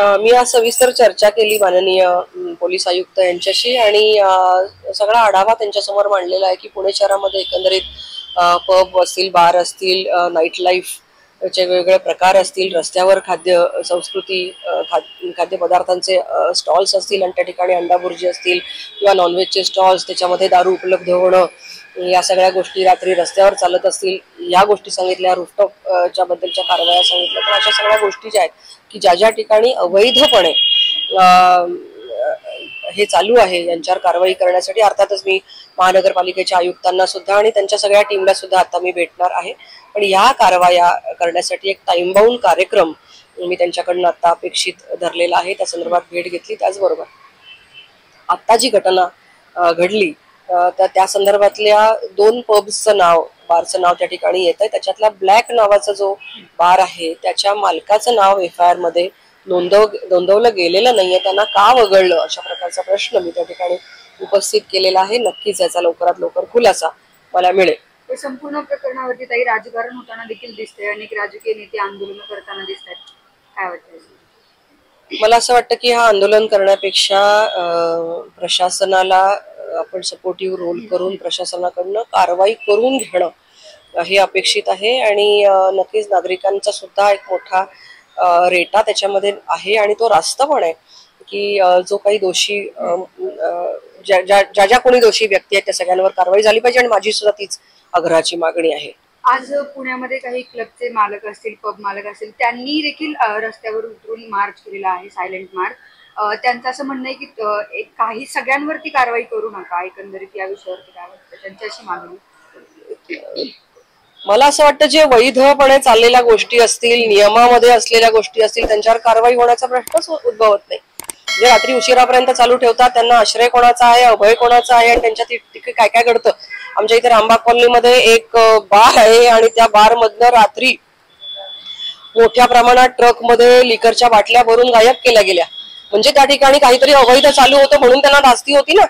मी आज सविस्तर चर्चा केली माननीय पोलीस आयुक्त यांच्याशी आणि सगळा आढावा त्यांच्यासमोर मांडलेला आहे की पुणे शहरामध्ये एकंदरीत पब असतील, बार असतील, नाईट लाईफ चे वेगवेगळे प्रकार असतील, रस्त्यावर खाद्य संस्कृती खाद्यपदार्थांचे स्टॉल्स असतील आणि त्या ठिकाणी अंडा भुर्जी असतील किंवा नॉनव्हेजचे स्टॉल्स, त्याच्यामध्ये दारू उपलब्ध होणं, या सगळ्या गोष्टी रात्री रस्त्यावर चालत असतील, या गोष्टी सांगितल्या. रूफटॉपच्या बद्दलच्या कारवाया सांगितल्या. तर अशा सगळ्या गोष्टी ज्या आहेत की ज्या ज्या ठिकाणी अवैधपणे हे चालू आहे यांच्यावर कारवाई करण्यासाठी अर्थातच मी महानगरपालिकेच्या आयुक्तांना सुद्धा आणि त्यांच्या सगळ्या टीमला सुद्धा आता मी भेटणार आहे. पण या कारवाया करण्यासाठी एक टाइम बाउंड कार्यक्रम मी त्यांच्याकडनं आता अपेक्षित धरलेला आहे. त्या संदर्भात भेट घेतली. त्याचबरोबर आता जी घटना घडली तर त्या संदर्भातल्या 2 पब्सचं नाव, बारचं नाव त्या ठिकाणी येत आहे. त्याच्यातला ब्लॅक नावाचा जो बार आहे त्याच्या मालकाचं नाव FIR मध्ये नोंदवलं गेलेलं नाहीये. त्यांना का वगळलं, अशा प्रकारचा प्रश्न मी त्या ठिकाणी उपस्थित केलेला आहे. नक्कीच याचा लवकरात लवकर खुलासा मला मिळेल. संपूर्ण प्रकरणावरती काही राजकारण होताना देखील दिसतंय. अनेक राजकीय नेते आंदोलन करताना दिसत आहेत. काय वाटतं? मला असं वाटतं की हा आंदोलन करण्यापेक्षा प्रशासनाला आपण सपोर्टिव्ह रोल करून प्रशासनाकडनं कारवाई करून घेणं हे अपेक्षित आहे. आणि नक्कीच नागरिकांचा सुद्धा एक मोठा रेटा त्याच्यामध्ये आहे आणि तो रास्त पण आहे की जो काही दोषी ज्या कोणी दोषी व्यक्ती आहेत त्या सगळ्यांवर कारवाई झाली पाहिजे. आणि माझी सुद्धा तीच आग्रहाची मागणी आहे. आज पुण्यामध्ये काही क्लबचे मालक असतील, पब मालक असतील, त्यांनी देखील रस्त्यावर उतरून मार्च केलेला आहे, सायलेंट मार्च. त्यांचं असं म्हणणं आहे की काही सगळ्यांवरती कारवाई करू नका. एकंदरीत या विषयावरती काय वाटतं? त्यांची अशी मागणी. मला असं वाटतं जे वैधपणे चाललेल्या गोष्टी असतील, नियमामध्ये असलेल्या गोष्टी असतील, त्यांच्यावर कारवाई होण्याचा प्रश्नच उद्भवत नाही. जे रात्री उशिरापर्यंत चालू ठेवतात त्यांना आश्रय कोणाचा आहे, अभय कोणाचा आहे आणि त्यांच्या तिथे काय काय घडतं. आमच्या इथे रामबाग कॉलनीमध्ये एक बार आहे आणि त्या बार मधनं रात्री मोठ्या प्रमाणात ट्रकमध्ये लिकरच्या बाटल्या भरून गायब केल्या गेल्या. म्हणजे त्या ठिकाणी काहीतरी अवैध चालू होतं म्हणून त्यांना धास्ती होती ना.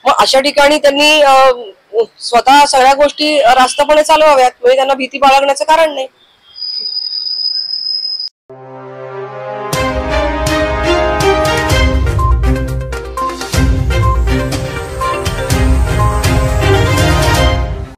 मग अशा ठिकाणी त्यांनी स्वतः सगळ्या गोष्टी रास्तपणे चालवाव्यात, म्हणजे त्यांना भीती बाळगण्याचं कारण नाही.